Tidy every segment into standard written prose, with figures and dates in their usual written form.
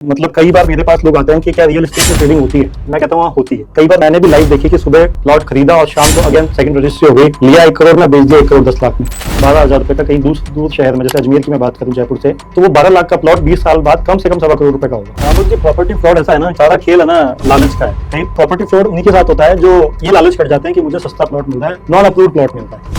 मतलब कई बार मेरे पास लोग आते हैं कि क्या रियल एस्टेट में ट्रेडिंग होती है। मैं कहता हूँ हाँ होती है। कई बार मैंने भी लाइव देखी कि सुबह प्लॉट खरीदा और शाम को अगेन सेकंड रजिस्ट्री हो गई, लिया 1 करोड़ में, बेच दिया 1 करोड़ 10 लाख में, 12,000 रुपए का। कहीं दूर शहर में, जैसे अजमेर की मैं बात करूँ, जयपुर से, तो वो 12 लाख का प्लॉट 20 साल बाद कम से कम 1.25 करोड़ रुपए का होगा। राहुल जी, प्रॉपर्टी फ्रॉड ऐसा है ना, सारा खेल है ना लालच का है। कहीं प्रॉपर्टी फ्रॉड उन्हीं के साथ होता है जो ये लालच कर जाते हैं कि मुझे सस्ता प्लॉट मिल रहा है, नॉन अप्रूव्ड प्लॉट मिलता है।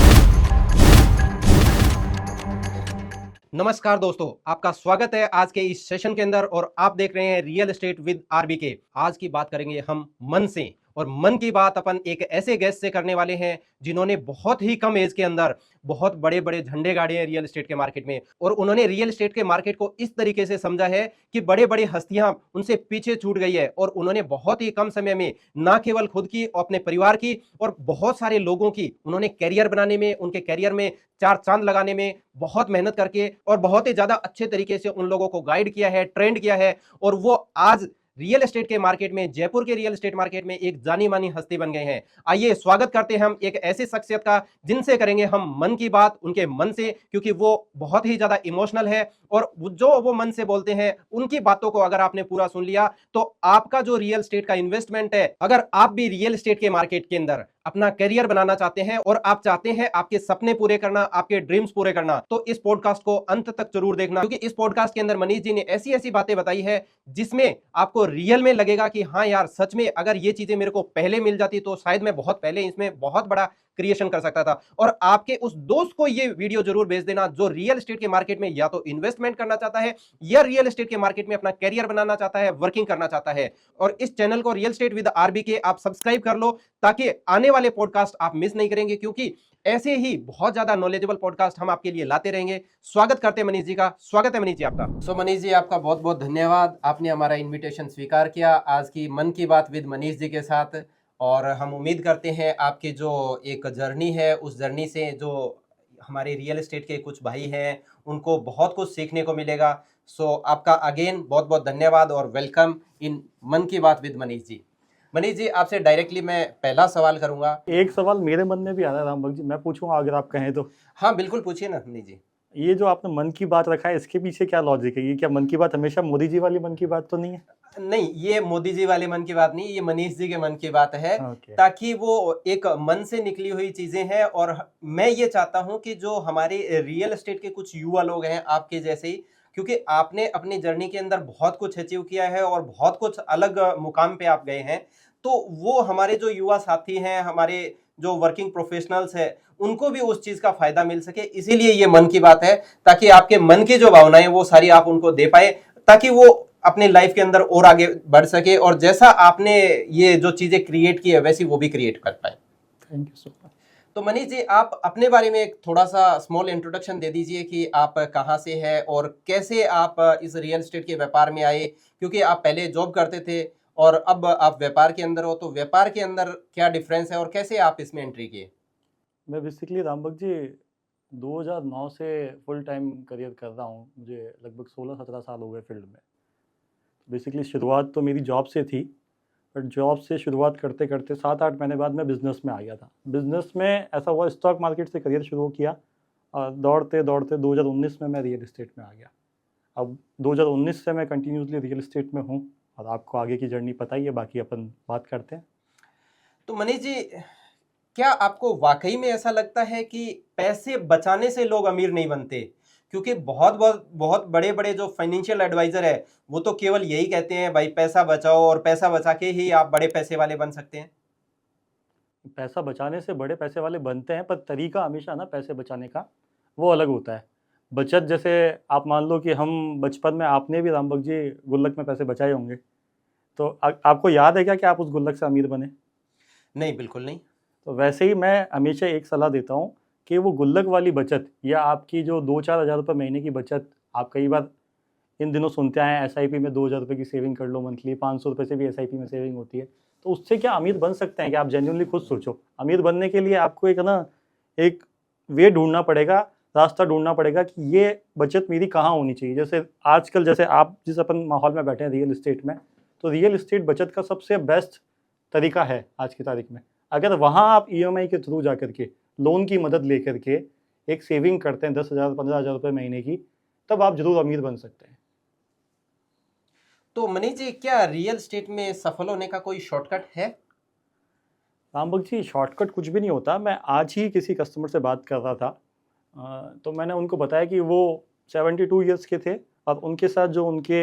नमस्कार दोस्तों, आपका स्वागत है आज के इस सेशन के अंदर और आप देख रहे हैं रियल एस्टेट विद आरबीके। आज की बात करेंगे हम मन से, और मन की बात अपन एक ऐसे गेस्ट से करने वाले हैं जिन्होंने बहुत ही कम एज के अंदर बहुत बड़े बड़े झंडे गाड़े हैं रियल एस्टेट के मार्केट में, और उन्होंने रियल एस्टेट के मार्केट को इस तरीके से समझा है कि बड़े बड़े हस्तियां उनसे पीछे छूट गई है, और उन्होंने बहुत ही कम समय में ना केवल खुद की, अपने परिवार की और बहुत सारे लोगों की उन्होंने कैरियर बनाने में, उनके कैरियर में चार चांद लगाने में बहुत मेहनत करके और बहुत ही ज्यादा अच्छे तरीके से उन लोगों को गाइड किया है, ट्रेंड किया है, और वो आज रियल एस्टेट के मार्केट में, जयपुर के रियल एस्टेट मार्केट में एक जानी मानी हस्ती बन गए हैं। आइए स्वागत करते हैं हम एक ऐसी शख्सियत का जिनसे करेंगे हम मन की बात, उनके मन से, क्योंकि वो बहुत ही ज्यादा इमोशनल है और जो वो मन से बोलते हैं उनकी बातों को अगर आपने पूरा सुन लिया तो आपका जो रियल एस्टेट का इन्वेस्टमेंट है, अगर आप भी रियल एस्टेट के मार्केट के अंदर अपना करियर बनाना चाहते हैं और आप चाहते हैं आपके सपने पूरे करना, आपके ड्रीम्स पूरे करना, तो इस पॉडकास्ट को अंत तक जरूर देखना, क्योंकि इस पॉडकास्ट के अंदर मनीष जी ने ऐसी ऐसी बातें बताई है जिसमें आपको रियल में लगेगा कि हाँ यार, सच में अगर ये चीजें मेरे को पहले मिल जाती तो शायद मैं बहुत पहले इसमें बहुत बड़ा क्रिएशन कर सकता था। और आपके उस दोस्त को ये वीडियो जरूर भेज देना जो रियल एस्टेट के मार्केट में या तो इन्वेस्टमेंट करना चाहता है या रियल एस्टेट के मार्केट में अपना करियर बनाना चाहता है, वर्किंग करना चाहता है। और इस चैनल को रियल एस्टेट विद आरबीके आप सब्सक्राइब कर लो ताकि आने वाले पॉडकास्ट आप मिस नहीं करेंगे, क्योंकि ऐसे ही बहुत ज्यादा नॉलेजेबल पॉडकास्ट हम आपके लिए लाते रहेंगे। स्वागत करते हैं मनीष जी का। स्वागत है मनीष जी आपका। सो मनीष जी, आपका बहुत बहुत धन्यवाद, आपने हमारा इन्विटेशन स्वीकार किया आज की मन की बात विद मनीष जी के साथ। और हम उम्मीद करते हैं आपकी जो एक जर्नी है, उस जर्नी से जो हमारे रियल एस्टेट के कुछ भाई हैं उनको बहुत कुछ सीखने को मिलेगा। सो आपका अगेन बहुत बहुत धन्यवाद और वेलकम इन मन की बात विद मनीष जी। मनीष जी, आपसे डायरेक्टली मैं पहला सवाल करूंगा। एक सवाल मेरे मन में भी आ रहा है रामभक्त जी, मैं पूछूंगा अगर आप कहें तो। हाँ बिल्कुल, पूछिए ना मनीष जी। ये जो आपने मन की बात रखा है, इसके पीछे क्या लॉजिक है? ये क्या मन की बात हमेशा मोदी जी वाली मन की बात तो नहीं है? नहीं, ये मोदी जी वाले मन की बात नहीं, ये मनीष जी के मन की बात है। ताकि वो एक मन से निकली हुई चीजें हैं, और मैं ये चाहता हूं कि जो हमारे रियल एस्टेट के कुछ युवा लोग हैं आपके जैसे ही, क्योंकि आपने अपनी जर्नी के अंदर बहुत कुछ अचीव किया है और बहुत कुछ अलग मुकाम पे आप गए हैं, तो वो हमारे जो युवा साथी हैं, हमारे जो वर्किंग प्रोफेशनल्स है, उनको भी उस चीज का फायदा मिल सके, इसीलिए ये मन की बात है, ताकि आपके मन की जो भावनाएं वो सारी आप उनको दे पाए, ताकि वो अपने लाइफ के अंदर और आगे बढ़ सके और जैसा आपने ये जो चीजें क्रिएट की है वैसी वो भी क्रिएट कर पाए। Thank you so much. तो मनीष जी, आप अपने बारे में एक थोड़ा सा स्मॉल इंट्रोडक्शन दे दीजिए कि आप कहाँ से हैं और कैसे आप इस रियल एस्टेट के व्यापार में आए, क्योंकि आप पहले जॉब करते थे और अब आप व्यापार के अंदर हो, तो व्यापार के अंदर क्या डिफरेंस है और कैसे आप इसमें एंट्री किए? मैं बेसिकली रामभक्त जी 2009 से फुल टाइम करियर कर रहा हूँ। मुझे लगभग 16-17 साल हो गए फील्ड में। बेसिकली शुरुआत तो मेरी जॉब से थी, बट जॉब से शुरुआत करते करते 7-8 महीने बाद मैं बिज़नेस में आ गया था। बिज़नेस में ऐसा हुआ, स्टॉक मार्केट से करियर शुरू किया और दौड़ते दौड़ते 2019 में मैं रियल एस्टेट में आ गया। अब 2019 से मैं कंटिन्यूसली रियल एस्टेट में हूँ और आपको आगे की जर्नी पता ही है, बाकी अपन बात करते हैं। तो मनीष जी, क्या आपको वाकई में ऐसा लगता है कि पैसे बचाने से लोग अमीर नहीं बनते? क्योंकि बहुत बहुत बहुत बड़े बड़े जो फाइनेंशियल एडवाइजर है वो तो केवल यही कहते हैं भाई पैसा बचाओ और पैसा बचा के ही आप बड़े पैसे वाले बन सकते हैं। पैसा बचाने से बड़े पैसे वाले बनते हैं, पर तरीका हमेशा ना पैसे बचाने का वो अलग होता है। बचत, जैसे आप मान लो कि हम बचपन में, आपने भी रामभक्त जी गुल्लक में पैसे बचाए होंगे, तो आपको याद है क्या कि आप उस गुल्लक से अमीर बने? नहीं, बिल्कुल नहीं। तो वैसे ही मैं हमेशा एक सलाह देता हूँ कि वो गुल्लक वाली बचत या आपकी जो 2-4 हज़ार रुपये महीने की बचत, आप कई बार इन दिनों सुनते आए हैं एसआईपी में 2,000 रुपये की सेविंग कर लो मंथली, 500 रुपये से भी एसआईपी में सेविंग होती है, तो उससे क्या अमीर बन सकते हैं? कि आप जेन्युइनली खुद सोचो। अमीर बनने के लिए आपको एक वे ढूंढना पड़ेगा, रास्ता ढूंढना पड़ेगा कि ये बचत मेरी कहाँ होनी चाहिए। जैसे आजकल, जैसे आप जिस अपन माहौल में बैठे हैं रियल इस्टेट में, तो रियल इस्टेट बचत का सबसे बेस्ट तरीका है आज की तारीख में। अगर वहाँ आप ईएमआई के थ्रू जा करके, लोन की मदद लेकर के एक सेविंग करते हैं 10,000 15,000 रुपये महीने की, तब आप जरूर अमीर बन सकते हैं। तो मनीष जी, क्या रियल एस्टेट में सफल होने का कोई शॉर्टकट है? रामबक जी, शॉर्टकट कुछ भी नहीं होता। मैं आज ही किसी कस्टमर से बात कर रहा था, तो मैंने उनको बताया कि वो 72 ईयर्स के थे और उनके साथ जो उनके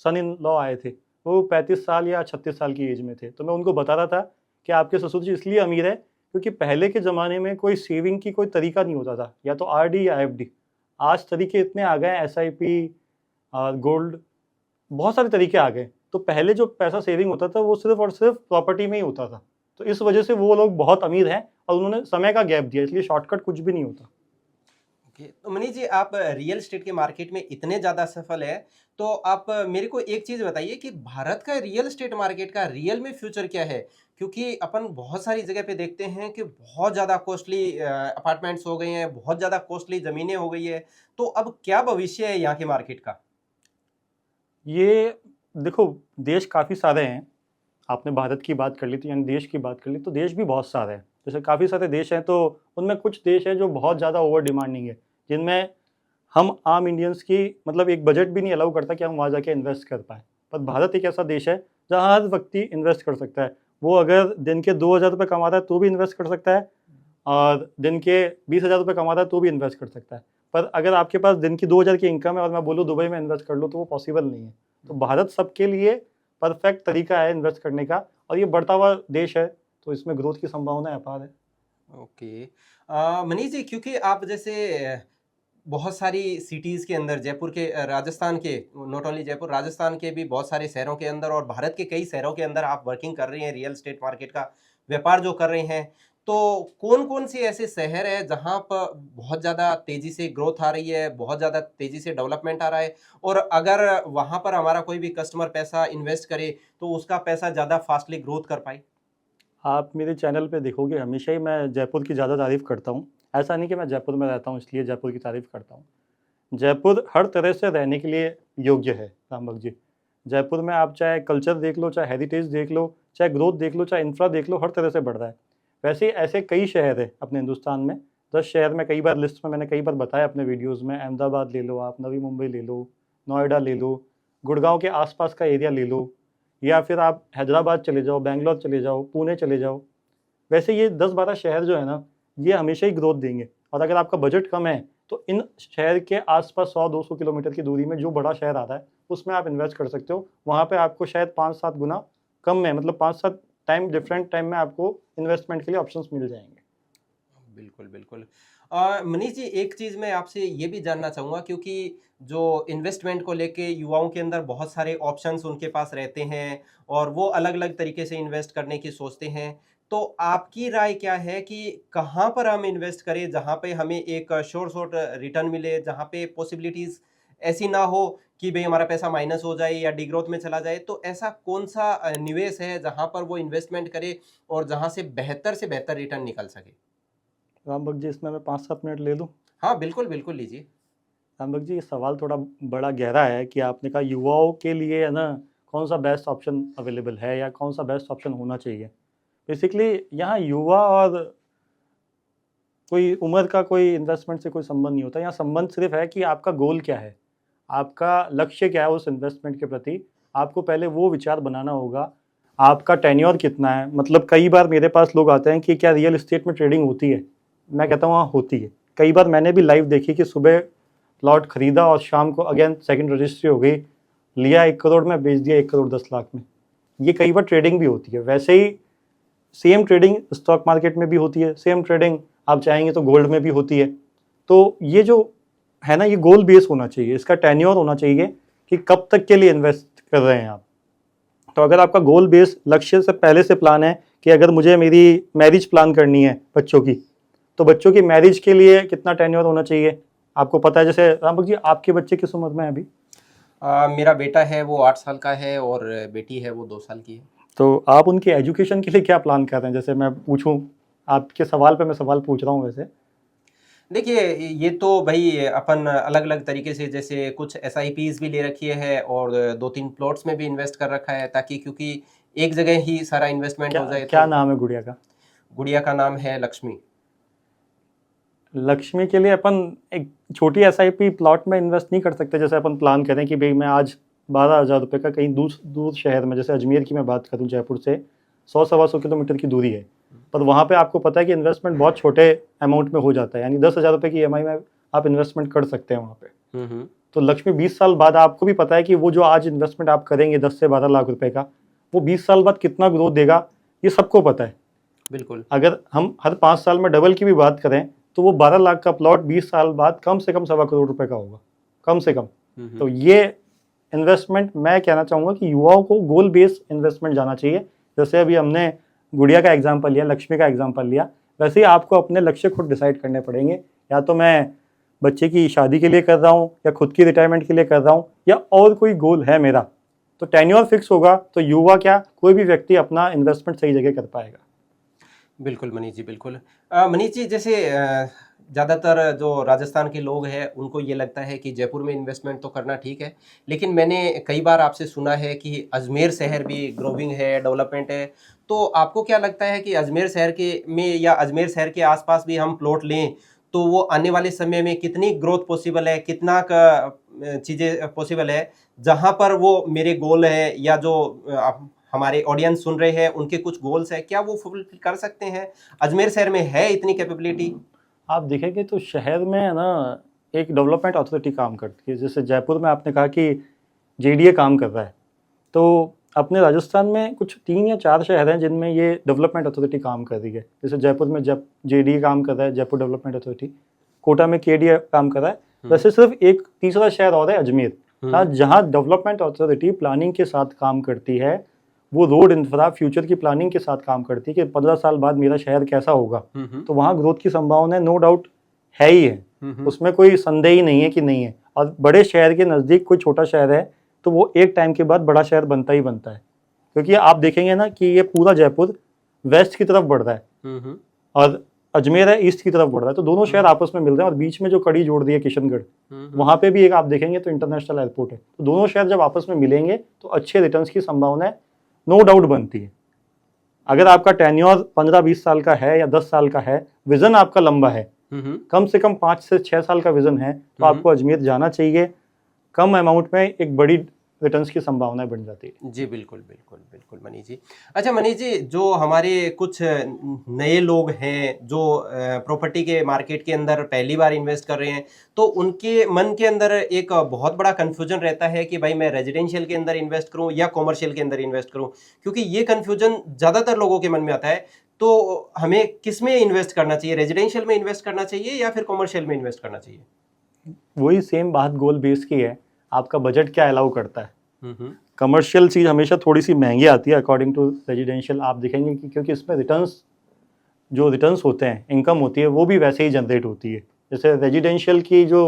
सन इन लॉ आए थे वो 35 साल या 36 साल की एज में थे। तो मैं उनको बता रहा था कि आपके ससुर जी इसलिए अमीर है क्योंकि पहले के ज़माने में कोई सेविंग की कोई तरीका नहीं होता था, या तो आरडी या एफडी। आज तरीके इतने आ गए हैं, एसआईपी, गोल्ड, बहुत सारे तरीके आ गए। तो पहले जो पैसा सेविंग होता था वो सिर्फ और सिर्फ प्रॉपर्टी में ही होता था। तो इस वजह से वो लोग बहुत अमीर हैं और उन्होंने समय का गैप दिया, इसलिए शॉर्टकट कुछ भी नहीं होता। ओके, तो मनीष जी, आप रियल एस्टेट के मार्केट में इतने ज़्यादा सफल है, तो आप मेरे को एक चीज़ बताइए कि भारत का रियल एस्टेट मार्केट का रियल में फ्यूचर क्या है? क्योंकि अपन बहुत सारी जगह पे देखते हैं कि बहुत ज़्यादा कॉस्टली अपार्टमेंट्स हो गए हैं, बहुत ज़्यादा कॉस्टली ज़मीनें हो गई है। तो अब क्या भविष्य है यहाँ के मार्केट का? ये देखो, देश काफ़ी सारे हैं। आपने भारत की बात कर ली थी, यानी देश की बात कर ली, तो देश भी बहुत सारे हैं। जैसे काफ़ी सारे देश हैं, तो उनमें कुछ देश हैं जो बहुत ज़्यादा ओवर डिमांडिंग है, जिनमें हम आम इंडियंस की मतलब एक बजट भी नहीं अलाउ करता कि हम वहाँ जाके इन्वेस्ट कर पाएँ। पर भारत एक ऐसा देश है जहाँ हर व्यक्ति इन्वेस्ट कर सकता है। वो अगर दिन के 2000 रुपये कमा रहा है तो भी इन्वेस्ट कर सकता है, और दिन के 20,000 रुपये कमा रहा है तो भी इन्वेस्ट कर सकता है। पर अगर आपके पास दिन की 2000 की इनकम है और मैं बोलूँ दुबई में इन्वेस्ट कर लो, तो वो पॉसिबल नहीं है। तो भारत सबके लिए परफेक्ट तरीका है इन्वेस्ट करने का, और ये बढ़ता हुआ देश है, तो इसमें ग्रोथ की संभावना अपार है। ओके। मनीष जी, क्योंकि आप जैसे बहुत सारी सिटीज़ के अंदर, जयपुर के, राजस्थान के, नॉट ओनली जयपुर, राजस्थान के भी बहुत सारे शहरों के अंदर और भारत के कई शहरों के अंदर आप वर्किंग कर रहे हैं, रियल एस्टेट मार्केट का व्यापार जो कर रहे हैं। तो कौन-कौन से ऐसे शहर हैं जहाँ पर बहुत ज़्यादा तेज़ी से ग्रोथ आ रही है, बहुत ज़्यादा तेज़ी से डेवलपमेंट आ रहा है? और अगर वहाँ पर हमारा कोई भी कस्टमर पैसा इन्वेस्ट करे, तो उसका पैसा ज़्यादा फास्टली ग्रोथ कर पाए? आप मेरे चैनल पे देखोगे हमेशा ही मैं जयपुर की ज़्यादा तारीफ़ करता हूँ। ऐसा नहीं कि मैं जयपुर में रहता हूँ इसलिए जयपुर की तारीफ़ करता हूँ। जयपुर हर तरह से रहने के लिए योग्य है रामबक जी। जयपुर में आप चाहे कल्चर देख लो, चाहे हेरिटेज देख लो, चाहे ग्रोथ देख लो, चाहे इंफ्रा देख लो, हर तरह से बढ़ रहा है। वैसे ही ऐसे कई शहर हैं अपने हिंदुस्तान में। 10 शहर में कई बार लिस्ट में मैंने कई बार बताया अपने वीडियोज़ में। अहमदाबाद ले लो आप, नवी मुंबई ले लो, नोएडा ले लो, गुड़गाँव के आस-पास का एरिया ले लो, या फिर आप हैदराबाद चले जाओ, बैंगलोर चले जाओ, पुणे चले जाओ। वैसे ये 10-12 शहर जो है ना, ये हमेशा ही ग्रोथ देंगे, और अगर आपका बजट कम है तो इन शहर के आसपास 100-200 किलोमीटर की दूरी में जो बड़ा शहर आता है उसमें आप इन्वेस्ट कर सकते हो। वहाँ पे आपको शायद 5-7 गुना कम में, मतलब 5-7 टाइम डिफरेंट टाइम में आपको इन्वेस्टमेंट के लिए ऑप्शंस मिल जाएंगे। बिल्कुल, बिल्कुल। मनीष जी, एक चीज़ मैं आपसे ये भी जानना चाहूँगा, क्योंकि जो इन्वेस्टमेंट को लेके युवाओं के अंदर बहुत सारे ऑप्शंस उनके पास रहते हैं और वो अलग-अलग तरीके से इन्वेस्ट करने की सोचते हैं। तो आपकी राय क्या है कि कहाँ पर हम इन्वेस्ट करें जहाँ पे हमें एक शॉर्ट रिटर्न मिले, जहाँ पे पॉसिबिलिटीज़ ऐसी ना हो कि भई हमारा पैसा माइनस हो जाए या डिग्रोथ में चला जाए? तो ऐसा कौन-सा निवेश है जहाँ पर वो इन्वेस्टमेंट करे और जहाँ से बेहतर रिटर्न निकल सके? रामबक जी, इसमें मैं 5-7 मिनट ले लूँ? हाँ, बिल्कुल, बिल्कुल लीजिए। रामबक जी, ये सवाल थोड़ा बड़ा गहरा है कि आपने कहा युवाओं के लिए है ना, कौन सा बेस्ट ऑप्शन अवेलेबल है या कौन सा बेस्ट ऑप्शन होना चाहिए। बेसिकली यहाँ युवा और कोई उम्र का कोई इन्वेस्टमेंट से कोई संबंध नहीं होता। यहाँ संबंध सिर्फ है कि आपका गोल क्या है, आपका लक्ष्य क्या है उस इन्वेस्टमेंट के प्रति। आपको पहले वो विचार बनाना होगा, आपका टेन्योर कितना है। मतलब कई बार मेरे पास लोग आते हैं कि क्या रियल एस्टेट में ट्रेडिंग होती है? मैं कहता हूँ हाँ, होती है। कई बार मैंने भी लाइव देखी कि सुबह प्लॉट खरीदा और शाम को अगेन सेकंड रजिस्ट्री हो गई, लिया 1 करोड़ में, बेच दिया 1 करोड़ 10 लाख में। ये कई बार ट्रेडिंग भी होती है। वैसे ही सेम ट्रेडिंग स्टॉक मार्केट में भी होती है, सेम ट्रेडिंग आप चाहेंगे तो गोल्ड में भी होती है। तो ये जो है ना, ये गोल बेस होना चाहिए, इसका टेन्योर होना चाहिए कि कब तक के लिए इन्वेस्ट कर रहे हैं आप। तो अगर आपका गोल बेस लक्ष्य से पहले से प्लान है कि अगर मुझे मेरी मैरिज प्लान करनी है बच्चों की, तो बच्चों की मैरिज के लिए कितना टेन्योर होना चाहिए आपको पता है। जैसे रामबक जी, आपके बच्चे किस उम्र में है अभी? मेरा बेटा है वो 8 साल का है और बेटी है वो 2 साल की है। तो आप उनके एजुकेशन के लिए क्या प्लान कर रहे हैं? जैसे मैं पूछूं, आपके सवाल पे मैं सवाल पूछ रहा हूँ वैसे। देखिए, ये तो भई अपन अलग-अलग तरीके से, जैसे कुछ एसआईपीज़ भी ले रखी है और 2-3 प्लॉट्स में भी इन्वेस्ट कर रखा है, ताकि क्योंकि एक जगह ही सारा इन्वेस्टमेंट क्या हो जाए। क्या तो नाम है गुड़िया का? गुड़िया का नाम है लक्ष्मी। लक्ष्मी के लिए अपन एक छोटी एसआईपी प्लॉट में इन्वेस्ट नहीं कर सकते? जैसे अपन प्लान करें कि भाई मैं आज 12,000 रुपये का कहीं दूर दूर शहर में, जैसे अजमेर की मैं बात करूँ, जयपुर से 100-125 किलोमीटर की दूरी है, पर वहाँ पे आपको पता है कि इन्वेस्टमेंट बहुत छोटे अमाउंट में हो जाता है, यानी 10,000 रुपये की EMI में आप इन्वेस्टमेंट कर सकते हैं वहाँ पे। तो लक्ष्मी 20 साल बाद आपको भी पता है कि वो जो आज इन्वेस्टमेंट आप करेंगे 10 से 12 लाख रुपए का, वो 20 साल बाद कितना ग्रोथ देगा, ये सबको पता है। बिल्कुल। अगर हम हर 5 साल में डबल की भी बात करें तो वो 12 लाख का प्लॉट 20 साल बाद कम से कम 1.25 करोड़ रुपए का होगा, कम से कम। तो ये इन्वेस्टमेंट मैं कहना चाहूँगा कि युवाओं को गोल बेस्ड इन्वेस्टमेंट जाना चाहिए। जैसे अभी हमने गुड़िया का एग्जाम्पल लिया, लक्ष्मी का एग्जाम्पल लिया, वैसे ही आपको अपने लक्ष्य खुद डिसाइड करने पड़ेंगे। या तो मैं बच्चे की शादी के लिए कर रहा हूँ, या खुद की रिटायरमेंट के लिए कर रहा हूँ, या और कोई गोल है मेरा, तो टेन्योर फिक्स होगा तो युवा क्या, कोई भी व्यक्ति अपना इन्वेस्टमेंट सही जगह कर पाएगा। बिल्कुल मनीष जी, बिल्कुल। मनीष जी, जैसे ज़्यादातर जो राजस्थान के लोग हैं उनको ये लगता है कि जयपुर में इन्वेस्टमेंट तो करना ठीक है, लेकिन मैंने कई बार आपसे सुना है कि अजमेर शहर भी ग्रोविंग है, डेवलपमेंट है। तो आपको क्या लगता है कि अजमेर शहर के में या अजमेर शहर के आसपास भी हम प्लॉट लें तो वो आने वाले समय में कितनी ग्रोथ पॉसिबल है, कितना का चीज़ें पॉसिबल है, जहाँ पर वो मेरे गोल है या जो हमारे ऑडियंस सुन रहे हैं उनके कुछ गोल्स है, क्या वो फुलफिल कर सकते हैं? अजमेर शहर में है इतनी कैपेबिलिटी? आप देखेंगे तो शहर में है ना एक डेवलपमेंट अथॉरिटी काम करती है। जैसे जयपुर में आपने कहा कि JDA काम कर रहा है, तो अपने राजस्थान में कुछ 3 या 4 शहर हैं जिनमें ये डेवलपमेंट अथॉरिटी काम कर रही है। जैसे जयपुर में JDA काम कर रहा है, जयपुर डेवलपमेंट अथॉरिटी। कोटा में KDA काम कर रहा है। वैसे सिर्फ एक तीसरा शहर और है अजमेर, जहाँ डेवलपमेंट अथॉरिटी प्लानिंग के साथ काम करती है। वो रोड इंफ्रा फ्यूचर की प्लानिंग के साथ काम करती है कि 15 साल बाद मेरा शहर कैसा होगा। तो वहाँ ग्रोथ की संभावना नो डाउट है ही है, उसमें कोई संदेह ही नहीं है कि नहीं है। और बड़े शहर के नज़दीक कोई छोटा शहर है तो वो एक टाइम के बाद बड़ा शहर बनता ही बनता है, क्योंकि आप देखेंगे ना कि ये पूरा जयपुर वेस्ट की तरफ बढ़ रहा है और अजमेर है ईस्ट की तरफ बढ़ रहा है। तो दोनों शहर आपस में मिल रहे हैं और बीच में जो कड़ी जोड़ दी है किशनगढ़, वहाँ पे भी एक आप देखेंगे तो इंटरनेशनल एयरपोर्ट है। तो दोनों शहर जब आपस में मिलेंगे तो अच्छे रिटर्न्स की संभावना है नो डाउट बनती है। अगर आपका टेन्योर 15-20 साल का है या 10 साल का है, विजन आपका लंबा है, कम से कम 5 से 6 साल का विजन है, तो आपको अजमेर जाना चाहिए। कम अमाउंट में एक बड़ी रिटर्न्स की संभावना बन जाती है। जी बिल्कुल बिल्कुल बिल्कुल मनीष जी। अच्छा मनीष जी, जो हमारे कुछ नए लोग हैं जो प्रॉपर्टी के मार्केट के अंदर पहली बार इन्वेस्ट कर रहे हैं, तो उनके मन के अंदर एक बहुत बड़ा कन्फ्यूजन रहता है कि भाई मैं रेजिडेंशियल के अंदर इन्वेस्ट करूं या कॉमर्शियल के अंदर इन्वेस्ट करूं, क्योंकि ये कन्फ्यूजन ज़्यादातर लोगों के मन में आता है। तो हमें किस में इन्वेस्ट करना चाहिए, रेजिडेंशियल में इन्वेस्ट करना चाहिए या फिर कॉमर्शियल में इन्वेस्ट करना चाहिए? वही सेम बात गोल बेस की है, आपका बजट क्या अलाउ करता है। कमर्शियल चीज़ हमेशा थोड़ी सी महंगी आती है अकॉर्डिंग टू रेजिडेंशियल। आप देखेंगे कि क्योंकि इसमें रिटर्न्स होते हैं, इनकम होती है, वो भी वैसे ही जनरेट होती है। जैसे रेजिडेंशियल की जो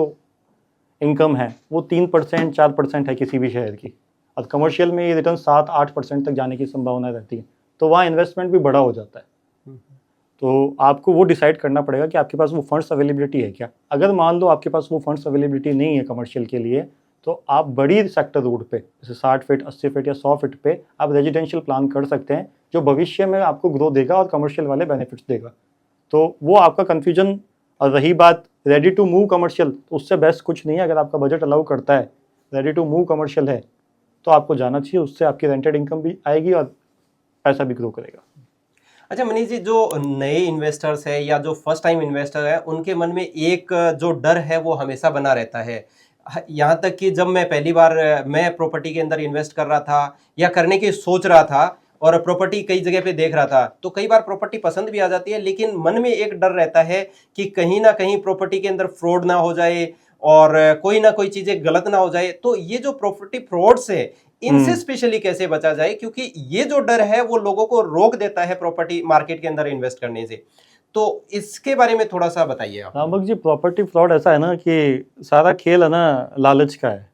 इनकम है वो 3% 4% है किसी भी शहर की, और कमर्शियल में ये रिटर्न 7-8% तक जाने की संभावना रहती है। तो वहाँ इन्वेस्टमेंट भी बड़ा हो जाता है। तो आपको वो डिसाइड करना पड़ेगा कि आपके पास वो फंड्स अवेलेबिलिटी है क्या। अगर मान लो आपके पास वो फंड्स अवेलेबिलिटी नहीं है कमर्शियल के लिए, तो आप बड़ी सेक्टर रोड पे जैसे 60 फीट 80 फीट या 100 फीट पे आप रेजिडेंशियल प्लान कर सकते हैं, जो भविष्य में आपको ग्रो देगा और कमर्शियल वाले बेनिफिट्स देगा। तो वो आपका कन्फ्यूजन। और रही बात रेडी टू मूव कमर्शियल, तो उससे बेस्ट कुछ नहीं है। अगर आपका बजट अलाउ करता है, रेडी टू मूव कमर्शियल है, तो आपको जाना चाहिए। उससे आपकी रेंटेड इनकम भी आएगी और पैसा भी ग्रो करेगा। अच्छा मनीष जी, जो नए इन्वेस्टर्स है या जो फर्स्ट टाइम इन्वेस्टर है, उनके मन में एक जो डर है वो हमेशा बना रहता है। यहाँ तक कि जब मैं पहली बार मैं प्रॉपर्टी के अंदर इन्वेस्ट कर रहा था या करने की सोच रहा था और प्रॉपर्टी कई जगह पे देख रहा था, तो कई बार प्रॉपर्टी पसंद भी आ जाती है, लेकिन मन में एक डर रहता है कि कहीं ना कहीं प्रॉपर्टी के अंदर फ्रॉड ना हो जाए और कोई ना कोई चीजें गलत ना हो जाए। तो ये जो प्रॉपर्टी फ्रॉड्स है, इनसे स्पेशली कैसे बचा जाए, क्योंकि ये जो डर है वो लोगों को रोक देता है प्रॉपर्टी मार्केट के अंदर इन्वेस्ट करने से। तो इसके बारे में थोड़ा सा बताइए आप। रामभक्त जी, प्रॉपर्टी फ्रॉड ऐसा है ना कि सारा खेल है ना लालच का है।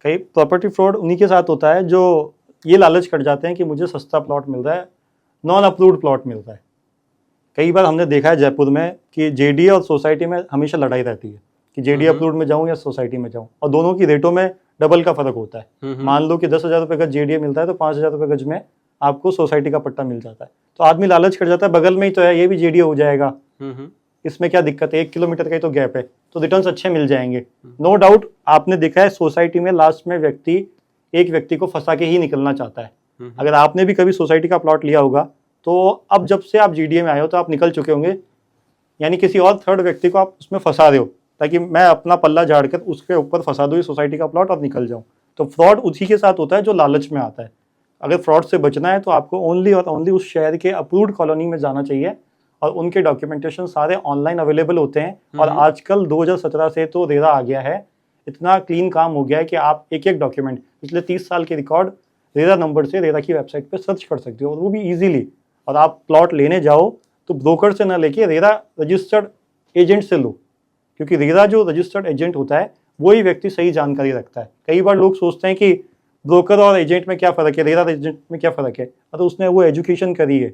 कई प्रॉपर्टी फ्रॉड उन्हीं के साथ होता है जो ये लालच कर जाते हैं कि मुझे सस्ता प्लॉट मिल रहा है, नॉन अप्रूव्ड प्लॉट मिल रहा है। कई बार हमने देखा है जयपुर में कि JDA और सोसाइटी में हमेशा लड़ाई रहती है कि JDA अप्रूव्ड में जाऊँ या सोसाइटी में जाऊँ, और दोनों की रेटों में डबल का फर्क होता है। मान लो कि 10,000 रुपये का JDA मिलता है तो 5,000 रुपये गज में आपको सोसाइटी का पट्टा मिल जाता है। तो आदमी लालच कर जाता है, बगल में ही तो है, ये भी JDA हो जाएगा, इसमें क्या दिक्कत है, 1 किलोमीटर का ही तो गैप है, तो रिटर्न्स अच्छे मिल जाएंगे। नो डाउट आपने देखा है सोसाइटी में लास्ट में व्यक्ति एक व्यक्ति को फंसा के ही निकलना चाहता है। अगर आपने भी कभी सोसाइटी का प्लॉट लिया होगा तो अब जब से आप जीडीए में आए हो तो आप निकल चुके होंगे, यानी किसी और थर्ड व्यक्ति को आप उसमें फंसा रहे हो ताकि मैं अपना पल्ला झाड़कर उसके ऊपर फंसा दूँ सोसाइटी का प्लॉट और निकल जाऊँ। तो फ्रॉड उसी के साथ होता है जो लालच में आता है। अगर फ्रॉड से बचना है तो आपको ओनली और ओनली उस शहर के अप्रूव्ड कॉलोनी में जाना चाहिए और उनके डॉक्यूमेंटेशन सारे ऑनलाइन अवेलेबल होते हैं। और आजकल 2017 से तो रेरा आ गया है, इतना क्लीन काम हो गया है कि आप एक एक डॉक्यूमेंट पिछले 30 साल के रिकॉर्ड रेरा नंबर से रेरा की वेबसाइट पे सर्च कर सकते हो, और वो भी इजीली। और आप प्लॉट लेने जाओ तो ब्रोकर से ना लेके रेरा रजिस्टर्ड एजेंट से लो, क्योंकि रेरा जो रजिस्टर्ड एजेंट होता है वही व्यक्ति सही जानकारी रखता है। कई बार लोग सोचते हैं कि ब्रोकर और एजेंट में क्या फ़र्क है, रेरा एजेंट में क्या फ़र्क है। तो उसने वो एजुकेशन करी है,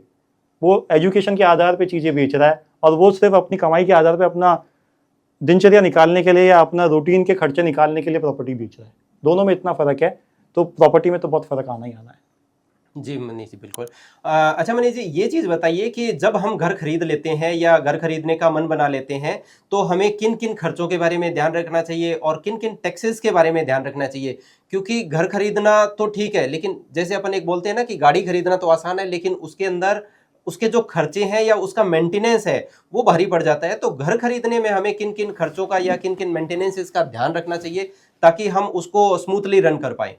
वो एजुकेशन के आधार पे चीज़ें बेच रहा है, और वो सिर्फ अपनी कमाई के आधार पे अपना दिनचर्या निकालने के लिए या अपना रूटीन के खर्चे निकालने के लिए प्रॉपर्टी बेच रहा है। दोनों में इतना फ़र्क है, तो प्रॉपर्टी में तो बहुत फ़र्क आना ही आना है। जी मनीष जी, बिल्कुल। अच्छा मनीष जी, ये चीज़ बताइए कि जब हम घर खरीद लेते हैं या घर खरीदने का मन बना लेते हैं तो हमें किन किन खर्चों के बारे में ध्यान रखना चाहिए और किन किन टैक्सेस के बारे में ध्यान रखना चाहिए? क्योंकि घर खरीदना तो ठीक है, लेकिन जैसे अपन एक बोलते हैं ना कि गाड़ी खरीदना तो आसान है, लेकिन उसके अंदर उसके जो खर्चे हैं या उसका मेंटेनेंस है वो भारी पड़ जाता है। तो घर खरीदने में हमें किन किन खर्चों का या किन किन मेंटेनेंसेस का ध्यान रखना चाहिए ताकि हम उसको स्मूथली रन कर पाएं?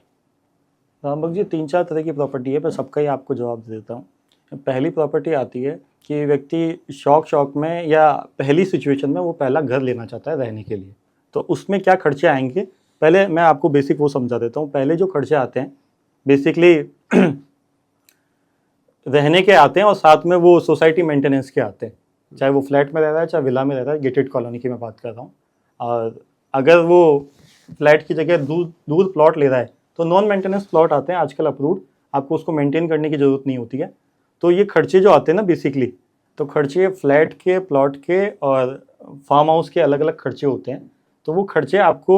रामबक जी, 3-4 तरह की प्रॉपर्टी है, मैं सबका ही आपको जवाब दे देता हूँ। पहली प्रॉपर्टी आती है कि व्यक्ति शौक में या पहली सिचुएशन में वो पहला घर लेना चाहता है रहने के लिए, तो उसमें क्या खर्चे आएंगे पहले मैं आपको बेसिक वो समझा देता हूँ। पहले जो खर्चे आते हैं बेसिकली रहने के आते हैं और साथ में वो सोसाइटी मेंटेनेंस के आते हैं, चाहे वो फ्लैट में रह रहा है चाहे विला में रह रहा है। गेटेड कॉलोनी की मैं बात कर रहा हूँ। और अगर वो फ्लैट की जगह दूर प्लॉट ले रहा है तो नॉन मेंटेनेंस प्लॉट आते हैं आजकल अप्रूव्ड, आपको उसको मेंटेन करने की ज़रूरत नहीं होती है। तो ये खर्चे जो आते हैं ना बेसिकली, तो खर्चे फ्लैट के, प्लॉट के और फार्म हाउस के अलग अलग खर्चे होते हैं। तो वो खर्चे आपको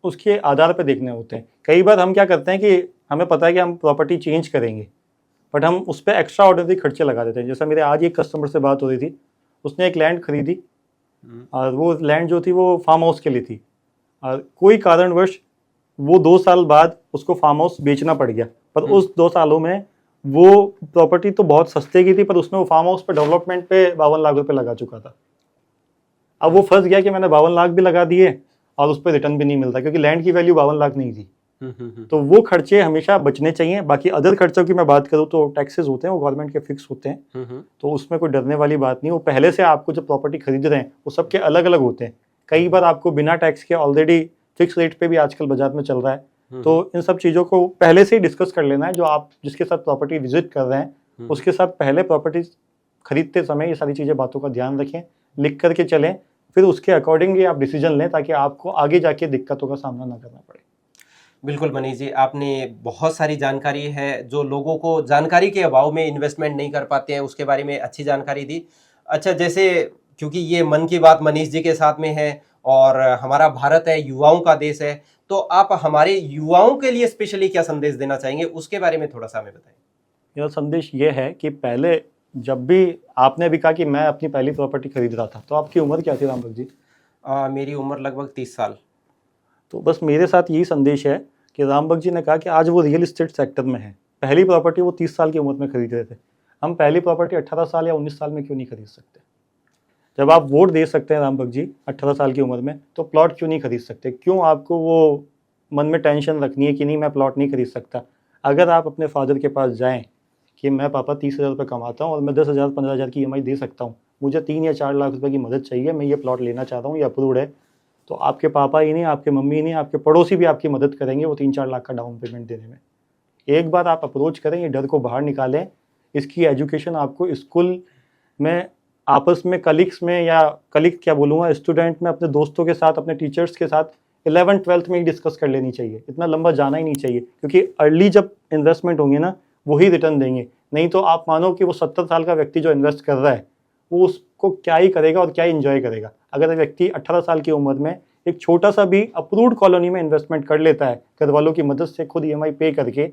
उसके आधार पर देखने होते हैं। कई बार हम क्या करते हैं कि हमें पता है कि हम प्रॉपर्टी चेंज करेंगे, बट हम उस पर एक्स्ट्रा ऑर्डनरी खर्चे लगा देते हैं। जैसा मेरे आज एक कस्टमर से बात हो रही थी, उसने एक लैंड खरीदी और वो लैंड जो थी वो फार्म हाउस के लिए थी, और कोई कारणवश वो 2 साल बाद उसको फार्म हाउस बेचना पड़ गया। पर उस 2 सालों में वो प्रॉपर्टी तो बहुत सस्ते की थी, पर उसने वो फार्म हाउस पर डेवलपमेंट पे 52 लाख रुपए लगा चुका था। अब वो फंस गया कि मैंने 52 लाख भी लगा दिए और उस पर रिटर्न भी नहीं मिलता, क्योंकि लैंड की वैल्यू 52 लाख नहीं थी। तो वो खर्चे हमेशा बचने चाहिए। बाकी अदर खर्चों की मैं बात करूँ तो टैक्सेस होते हैं, वो गवर्नमेंट के फिक्स होते हैं, तो उसमें कोई डरने वाली बात नहीं। वो पहले से आपको जो प्रॉपर्टी खरीद रहे हैं वो सबके अलग अलग होते हैं। कई बार आपको बिना टैक्स के ऑलरेडी फिक्स रेट पे भी आजकल बाजार में चल रहा है। तो इन सब चीज़ों को पहले से ही डिस्कस कर लेना है। जो आप जिसके साथ प्रॉपर्टी विजिट कर रहे हैं उसके साथ पहले प्रॉपर्टी खरीदते समय ये सारी चीज़ें, बातों का ध्यान रखें, लिख करके चलें, फिर उसके अकॉर्डिंगली आप डिसीजन लें ताकि आपको आगे जाके दिक्कतों का सामना ना करना पड़े। बिल्कुल मनीष जी, आपने बहुत सारी जानकारी है जो लोगों को जानकारी के अभाव में इन्वेस्टमेंट नहीं कर पाते हैं उसके बारे में अच्छी जानकारी दी। अच्छा, जैसे क्योंकि ये मन की बात मनीष जी के साथ में है और हमारा भारत है, युवाओं का देश है, तो आप हमारे युवाओं के लिए स्पेशली क्या संदेश देना चाहेंगे उसके बारे में थोड़ा सा हमें बताएं। मेरा संदेश ये है कि पहले जब भी आपने भी कहा कि मैं अपनी पहली प्रॉपर्टी खरीद रहा था, तो आपकी उम्र क्या थी रामभक्त जी? मेरी उम्र लगभग 30 साल। तो बस मेरे साथ यही संदेश है कि रामभक्त जी ने कहा कि आज वो रियल एस्टेट सेक्टर में है। पहली प्रॉपर्टी वो 30 साल की उम्र में खरीद रहे थे। हम पहली प्रॉपर्टी 18 साल या 19 साल में क्यों नहीं खरीद सकते? जब आप वोट दे सकते हैं रामभक्त जी 18 साल की उम्र में, तो प्लॉट क्यों नहीं खरीद सकते? क्यों आपको वो मन में टेंशन रखनी है कि नहीं मैं प्लॉट नहीं खरीद सकता? अगर आप अपने फादर के पास जाएँ कि मैं पापा 30,000 रुपये कमाता हूँ और मैं 10,000 15,000 की EMI दे सकता हूँ, मुझे 3 या 4 लाख रुपए की मदद चाहिए, मैं ये प्लॉट लेना चाहता हूँ, ये अप्रूव्ड है, तो आपके पापा ही नहीं, आपके मम्मी ही नहीं, आपके पड़ोसी भी आपकी मदद करेंगे वो 3-4 लाख का डाउन पेमेंट देने में। एक बार आप अप्रोच करें, ये डर को बाहर निकालें। इसकी एजुकेशन आपको स्कूल में आपस में कलीग्स में, या कलीग क्या बोलूँगा, स्टूडेंट में अपने दोस्तों के साथ, अपने टीचर्स के साथ 11th-12th में ही डिस्कस कर लेनी चाहिए। इतना लंबा जाना ही नहीं चाहिए, क्योंकि अर्ली जब इन्वेस्टमेंट होंगे ना वही रिटर्न देंगे। नहीं तो आप मानो कि वो 70 साल का व्यक्ति जो इन्वेस्ट कर रहा है वो उसको क्या ही करेगा और क्या ही इंजॉय करेगा। अगर व्यक्ति 18 साल की उम्र में एक छोटा सा भी अप्रूव्ड कॉलोनी में इन्वेस्टमेंट कर लेता है घर वालों की मदद से, खुद EMI पे करके,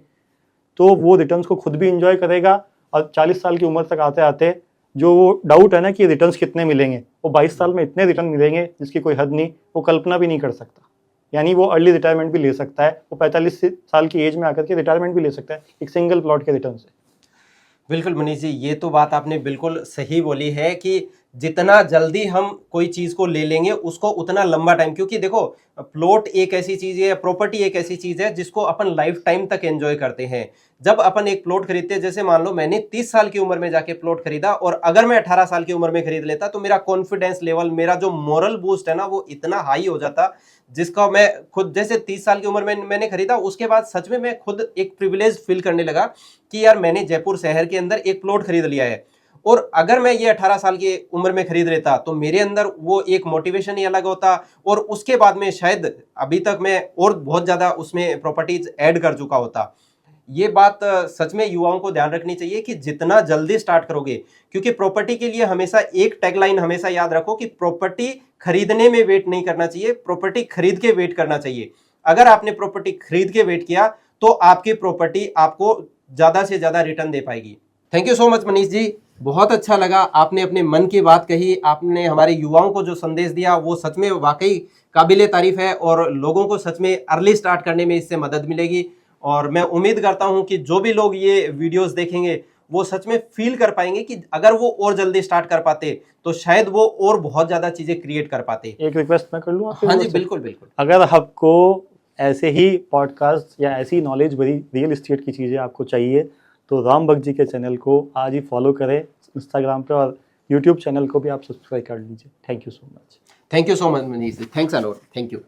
तो वो रिटर्न्स को खुद भी इंजॉय करेगा। और 40 साल की उम्र तक आते आते जो वो डाउट है ना कि रिटर्न्स कितने मिलेंगे, वो 22 साल में इतने रिटर्न मिलेंगे जिसकी कोई हद नहीं, वो कल्पना भी नहीं कर सकता। यानी वो अर्ली रिटायरमेंट भी ले सकता है, वो 45 साल की एज में आकर के रिटायरमेंट भी ले सकता है एक सिंगल प्लॉट के रिटर्न से। बिल्कुल मनीष जी, ये तो बात आपने बिल्कुल सही बोली है कि जितना जल्दी हम कोई चीज को ले लेंगे उसको उतना लंबा टाइम, क्योंकि देखो प्लॉट एक ऐसी चीज है, प्रॉपर्टी एक ऐसी चीज है जिसको अपन लाइफ टाइम तक एंजॉय करते हैं। जब अपन एक प्लॉट खरीदते हैं, जैसे मान लो मैंने 30 साल की उम्र में जाके प्लॉट खरीदा और अगर मैं 18 साल की उम्र में खरीद लेता तो मेरा कॉन्फिडेंस लेवल, मेरा जो मोरल बूस्ट है ना वो इतना हाई हो जाता, जिसका मैं खुद, जैसे 30 साल की उम्र में मैंने खरीदा, उसके बाद सच में मैं खुद एक प्रिविलेज फील करने लगा कि यार मैंने जयपुर शहर के अंदर एक प्लॉट खरीद लिया है। और अगर मैं ये 18 साल की उम्र में खरीद लेता तो मेरे अंदर वो एक मोटिवेशन ही अलग होता, और उसके बाद में शायद अभी तक मैं और बहुत ज्यादा उसमें प्रॉपर्टीज ऐड कर चुका होता। ये बात सच में युवाओं को ध्यान रखनी चाहिए कि जितना जल्दी स्टार्ट करोगे, क्योंकि प्रॉपर्टी के लिए हमेशा एक टैगलाइन हमेशा याद रखो कि प्रॉपर्टी खरीदने में वेट नहीं करना चाहिए, प्रॉपर्टी खरीद के वेट करना चाहिए। अगर आपने प्रॉपर्टी खरीद के वेट किया तो आपकी प्रॉपर्टी आपको ज्यादा से ज्यादा रिटर्न दे पाएगी। Thank you so much Manish ji, बहुत अच्छा लगा, आपने अपने मन की बात कही, आपने हमारे युवाओं को जो संदेश दिया वो सच में वाकई काबिले तारीफ है और लोगों को सच में अर्ली स्टार्ट करने में इससे मदद मिलेगी। और मैं उम्मीद करता हूं कि जो भी लोग ये वीडियोस देखेंगे वो सच में फील कर पाएंगे कि अगर वो और जल्दी स्टार्ट कर पाते तो शायद वो और बहुत ज्यादा चीजें क्रिएट कर पाते। एक रिक्वेस्ट मैं कर लूँ आपसे? हाँ जी बिल्कुल बिल्कुल। अगर आपको ऐसे ही पॉडकास्ट या ऐसी नॉलेज भरी रियल एस्टेट की चीज़ें आपको चाहिए तो राम भक्त जी के चैनल को आज ही फॉलो करें इंस्टाग्राम पे, और यूट्यूब चैनल को भी आप सब्सक्राइब कर लीजिए। Thank you so much. Thank you so much Manish ji, thanks a lot, thank you.